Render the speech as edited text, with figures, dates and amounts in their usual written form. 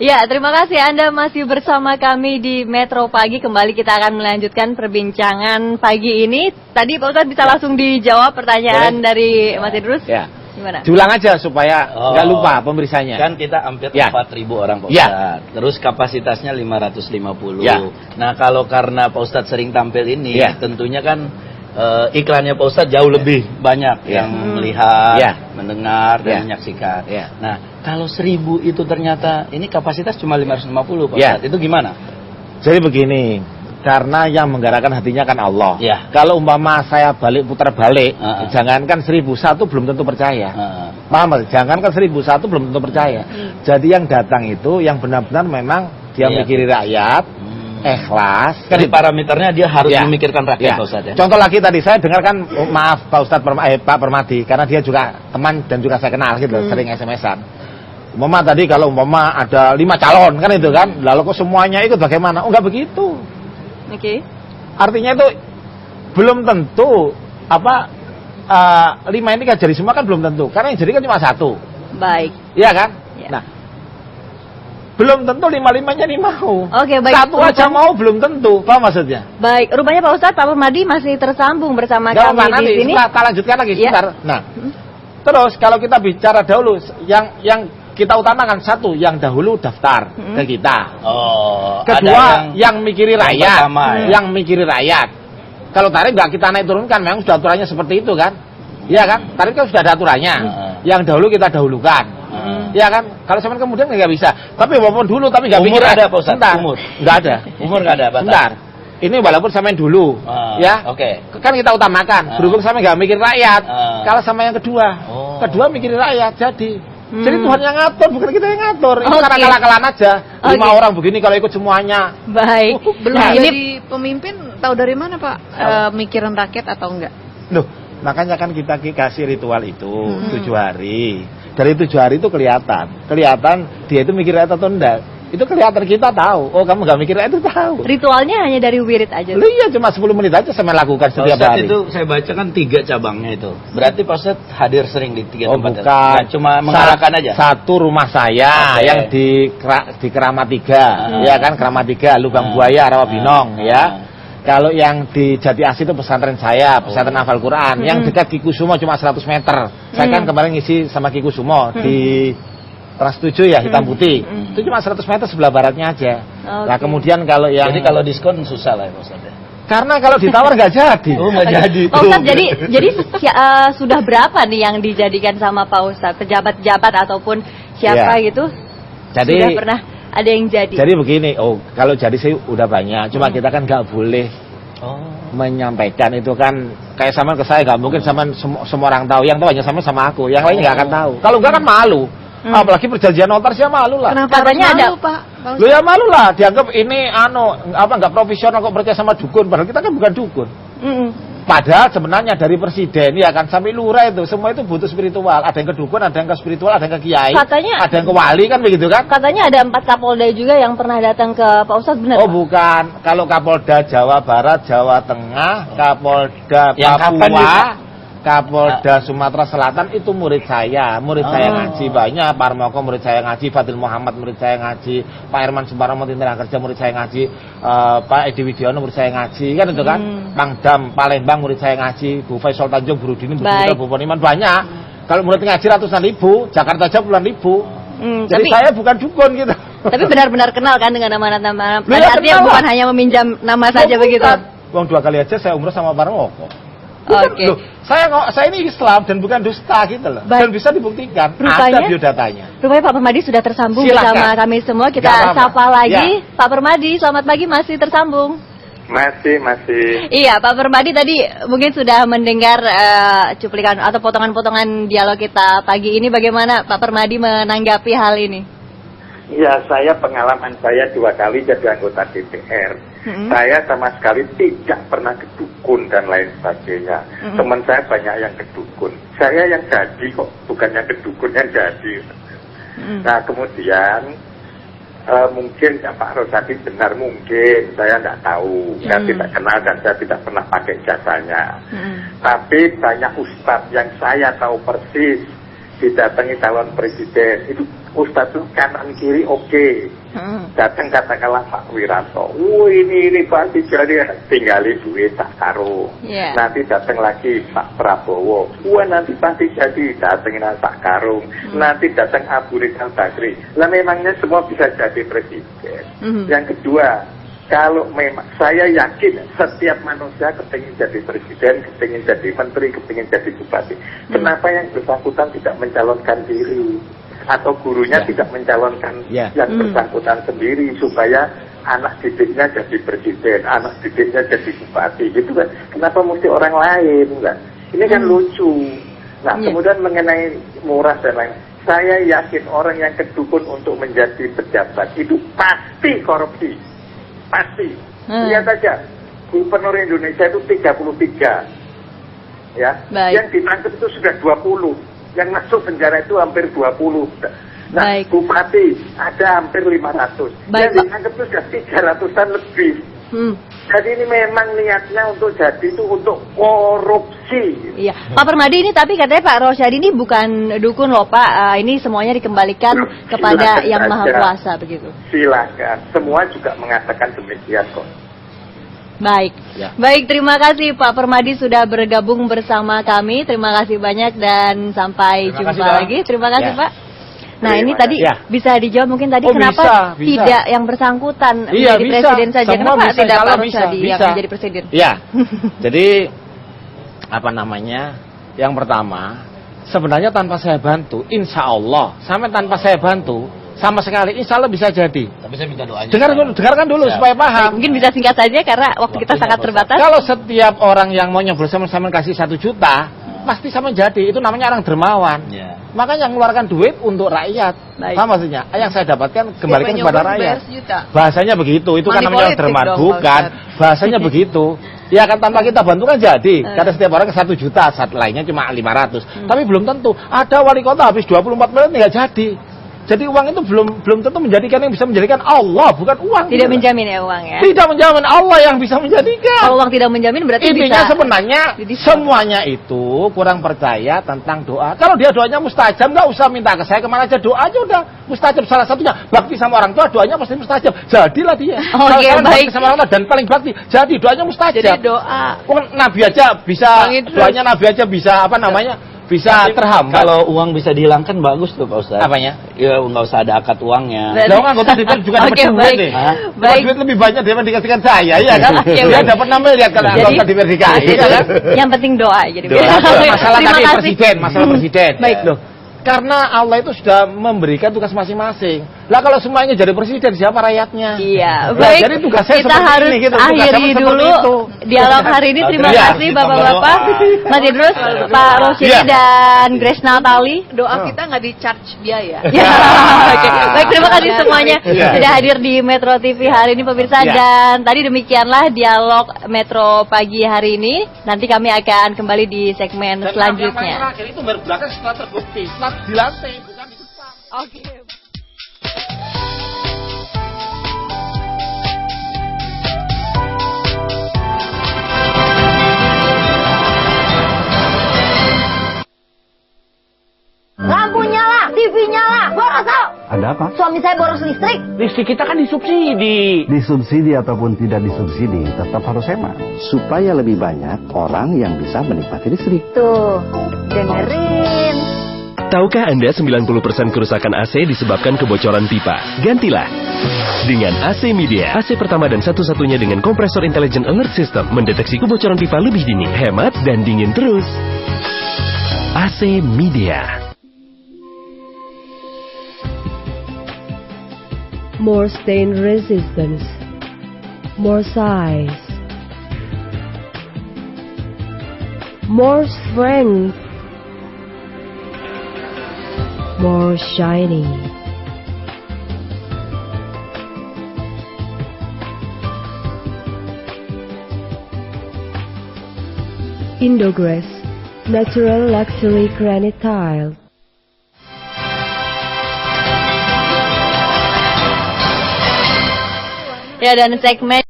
Ya, terima kasih Anda masih bersama kami di Metro Pagi. Kembali kita akan melanjutkan perbincangan pagi ini. Tadi Pak Ustadz bisa langsung dijawab pertanyaan dari Mas Idrus. Ya. Gimana? Diulang aja supaya nggak lupa pemeriksanya. Kan kita hampir 4.000 orang Pak Ustadz. Terus kapasitasnya 550. Nah kalau karena Pak Ustadz sering tampil ini, tentunya kan iklannya Pak Ustadz jauh lebih banyak yang melihat, mendengar, dan menyaksikan. Nah kalau 1.000 itu ternyata ini kapasitas cuma 550 Pak Ustadz, itu gimana? Jadi begini, karena yang menggerakkan hatinya kan Allah. Kalau umpama saya putar balik, jangankan 1.001 belum tentu percaya. Paham? Jangankan 1.001 belum tentu percaya. Jadi yang datang itu yang benar-benar memang dia mikiri rakyat, ikhlas. Kan di parameternya dia harus memikirkan rakyat Pak Ustadz. Contoh lagi tadi saya dengarkan, maaf Pak Ustadz, Pak Permadi, karena dia juga teman dan juga saya kenal gitu, sering SMS-an. Umpama tadi kalau umpama ada 5 calon kan itu kan, lalu kok semuanya ikut bagaimana? Oh enggak begitu. Artinya itu belum tentu 5 ini kan jadi semua kan belum tentu, karena yang jadi kan cuma 1. Baik. Iya kan? Nah, belum tentu 5-5-nya nih mau. Baik. 1 aja mau belum tentu, apa maksudnya? Baik, rupanya Pak Ustadz, Pak Permadi masih tersambung bersama kami di sini. Kita lanjutkan lagi sebentar. Nah, terus kalau kita bicara dahulu, yang kita utamakan 1, yang dahulu daftar ke kita. Kedua, yang mikiri rakyat, yang mikiri rakyat. Kalau tarif nggak kita naik turunkan, memang sudah aturannya seperti itu kan? Iya kan? Tarif kan sudah ada aturannya. Yang dahulu kita dahulukan. Ya kan, kalau zaman kemudian nggak bisa. Tapi walaupun dulu, tapi nggak umur ada Pak Ustadz? Umur nggak ada. Umur nggak ada. Bentar. Ini walaupun samain dulu, kan kita utamakan. Berhubung sama nggak mikir rakyat. Kalau sama yang kedua mikirin rakyat, jadi Tuhan yang ngatur, bukan kita yang ngatur. Itu karena kalah-kalahan aja. 5 orang begini kalau ikut semuanya. Baik. Belum jadi pemimpin, tahu dari mana Pak? Mikirin rakyat atau enggak? Loh, makanya kan kita kasih ritual itu 7 hari. Dari 7 hari itu kelihatan dia itu mikir rakyat atau enggak. Itu kelihatan, kita tahu. Oh, kamu gak mikir rakyat, itu tahu. Ritualnya hanya dari wirid aja. Iya, cuma 10 menit aja saya lakukan setiap hari. Itu saya baca kan 3 cabangnya itu. Berarti Pak Ustadz hadir sering di 3 tempat. Bukan. Ya, cuma mengarahkan aja. 1 rumah saya yang di Keramat 3. Ya kan, Keramat 3, Lubang Buaya, Rawabinong ya. Kalau yang di Jati Asih itu pesantren saya, pesantren hafal Quran. Yang dekat Kikusumo cuma 100 meter. Saya kan kemarin ngisi sama Kikusumo di Trans 7 ya, hitam putih. Itu cuma 100 meter sebelah baratnya aja. Nah kemudian kalau yang... Jadi kalau diskon susah lah ya Pak Ustadz. Karena kalau ditawar nggak jadi. Nggak jadi. Pak Ustadz, jadi sudah berapa nih yang dijadikan sama Pak Ustadz? Pejabat-pejabat ataupun siapa gitu? Jadi sudah pernah ada yang jadi. Jadi begini, kalau jadi sih udah banyak. Cuma kita kan nggak boleh menyampaikan itu kan, kayak sama ke saya nggak mungkin sama semua orang tahu. Yang tahu hanya sama aku, yang lainnya nggak akan tahu. Kalau nggak kan malu. Apalagi perjanjian notar sih malu lah. Kenapa katanya malu, ada Pak? Lu ya malu lah, dianggap ini nggak profesional kok percaya sama dukun, padahal kita kan bukan dukun. Padahal sebenarnya dari presiden ya kan sampai lurah itu semua itu butuh spiritual. Ada yang ke dukun, ada yang ke spiritual, ada yang ke kiai, ada yang ke wali kan begitu kan? Katanya ada 4 Kapolda juga yang pernah datang ke Pak Ustadz, benar? Oh bukan, kalau Kapolda Jawa Barat, Jawa Tengah, Kapolda Papua, Kapolda Sumatera Selatan itu murid saya ngaji banyak. Pak Armoko murid saya ngaji, Fadil Muhammad murid saya ngaji, Pak Herman Sumparomo Tindakan Kerja murid saya ngaji, Pak Edi Widiono murid saya ngaji, kan itu kan. Pangdam Palembang murid saya ngaji, Bu Faisal Tanjung, Bu Rudini, Bu Poniman banyak. Kalau murid ngaji ratusan ribu, Jakarta aja puluhan ribu. Jadi saya bukan dukun gitu. Tapi benar-benar kenal kan dengan nama-nama. Artinya bukan hanya meminjam nama saja begitu. Uang 2 kali aja saya umroh sama Pak Armoko. Loh, saya ini Islam dan bukan dusta gitu loh. Dan bisa dibuktikan. Ada biodatanya. Rupanya Pak Permadi sudah tersambung bersama kami semua. Kita sapa lagi. Pak Permadi, selamat pagi, masih tersambung? Masih. Iya, Pak Permadi tadi mungkin sudah mendengar cuplikan atau potongan-potongan dialog kita pagi ini. Bagaimana Pak Permadi menanggapi hal ini? Ya, pengalaman saya 2 kali jadi anggota DPR. Saya sama sekali tidak pernah ke dukun dan lain sebagainya. Teman saya banyak yang ke dukun. Saya yang jadi kok, bukan yang ke dukun, yang jadi. Nah kemudian mungkin ya Pak Rosadi benar, mungkin saya tidak tahu, saya tidak kenal dan saya tidak pernah pakai jasanya. Tapi banyak ustadz yang saya tahu persis didatangi calon presiden itu Ustadz itu kanan kiri oke. Datang katakanlah Pak Wiranto, ini pasti jadi tinggali duit tak karung. Nanti datang lagi Pak Prabowo, nanti pasti jadi datangin tak karung. Nanti datang Abu Rizal Bakri, lah memangnya semua bisa jadi presiden. Yang kedua, kalau memang saya yakin setiap manusia kepingin jadi presiden, kepingin jadi menteri, kepingin jadi bupati. Kenapa yang bersangkutan tidak mencalonkan diri? Atau gurunya tidak mencalonkan yang bersangkutan sendiri supaya anak didiknya jadi presiden, anak didiknya jadi bupati, gitu kan? Kenapa mesti orang lain, kan? Ini kan lucu. Nah, kemudian mengenai murah dan lain, saya yakin orang yang kedukun untuk menjadi pejabat itu pasti korupsi, pasti. Lihat saja, Gubernur Indonesia itu 33, ya, yang ditangkap itu sudah 20. Yang masuk penjara itu hampir 20. Nah, bupati ada hampir 500. Yang ditangkap itu sudah 300-an lebih. Jadi ini memang niatnya untuk jadi itu untuk korupsi. Iya, Pak Permadi ini tapi katanya Pak Rosyadi ini bukan dukun loh Pak. Ini semuanya dikembalikan kepada Yang Maha Kuasa begitu. Silakan. Semua juga mengatakan demikian kok. Baik, baik, terima kasih Pak Permadi sudah bergabung bersama kami. Terima kasih banyak dan sampai jumpa lagi. Terima kasih Pak. Nah ini tadi bisa dijawab mungkin tadi kenapa tidak yang bersangkutan menjadi presiden saja? Kenapa tidak Pak Rosyadi yang menjadi presiden? Iya, jadi apa namanya? Yang pertama, sebenarnya tanpa saya bantu, insya Allah, sampai tanpa saya bantu, sama sekali, insya Allah bisa jadi. Tapi saya minta doanya. Dengarkan dulu supaya paham. Mungkin bisa singkat saja karena waktu kita sangat terbatas. Kalau setiap orang yang mau nyoblos sama kasih 1 juta, pasti sama jadi. Itu namanya orang dermawan. Makanya mengeluarkan duit untuk rakyat. Sama maksudnya. Yang saya dapatkan kembalikan kepada rakyat. Bahasanya begitu. Itu kan namanya dermawan. Bukan. Bahasanya begitu. Ya kan tanpa kita bantu kan jadi. Karena setiap orang 1 juta, saat lainnya cuma 500. Tapi belum tentu. Ada wali kota habis 24 miliar nggak jadi. Jadi uang itu belum tentu menjadikan, yang bisa menjadikan Allah, bukan uang. Tidak menjamin ya uang ya. Tidak menjamin, Allah yang bisa menjadikan. Kalau uang tidak menjamin berarti intinya bisa. Sebenarnya semuanya itu kurang percaya tentang doa. Kalau dia doanya mustajab, nggak usah minta ke saya, kemana aja doanya udah mustajab. Salah satunya bakti sama orang tua, doanya pasti mustajab. Jadilah dia. Oke, baik. Bakti sama orang tua dan paling bakti, jadi doanya mustajab. Jadi doa. Nabi aja bisa, doanya Nabi aja bisa apa namanya? Bisa terhambat. Kalau uang bisa dihilangkan bagus tuh Pak Ustadz. Apanya? Ya nggak usah ada akad uangnya. Dong anggota DPR juga dapat duit nih. Dapat duit lebih banyak daripada dikasihkan saya, ya kan? Dia dapat 6 miliar kalau anggota DPR dikasih, kan? Yang penting doa jadi. Masalah tadi presiden, masalah presiden. Baik loh. Karena Allah itu sudah memberikan tugas masing-masing. Lah kalau semuanya jadi presiden, siapa rakyatnya? Iya, baik. Jadi tugas saya kita harus ini, gitu. akhiri dulu dialog hari ini. Terima kasih Bapak-Bapak, Mas Idrus, Pak Rosyadi dan Grace Natali. Doa kita nggak di-charge biaya. Oke. Baik, terima kasih semuanya sudah hadir di Metro TV hari ini pemirsa. Dan tadi demikianlah dialog Metro pagi hari ini. Nanti kami akan kembali di segmen selanjutnya. Dan itu baru belakang setelah terbukti, setelah di lantai, bukan di depan. Oke. Lampu nyala, TV nyala, boros. Ada apa? Suami saya boros listrik. Listrik kita kan disubsidi. Disubsidi ataupun tidak disubsidi, tetap harus hemat. Supaya lebih banyak orang yang bisa menikmati listrik. Tuh, dengerin. Tahukah Anda 90% kerusakan AC disebabkan kebocoran pipa? Gantilah dengan AC Media. AC pertama dan satu-satunya dengan kompresor Intelligent Alert System mendeteksi kebocoran pipa lebih dini, hemat dan dingin terus. AC Media. More stain resistance, more size, more strength, more shiny. Indograss Natural Luxury Granite Tile. Ya, dan segmen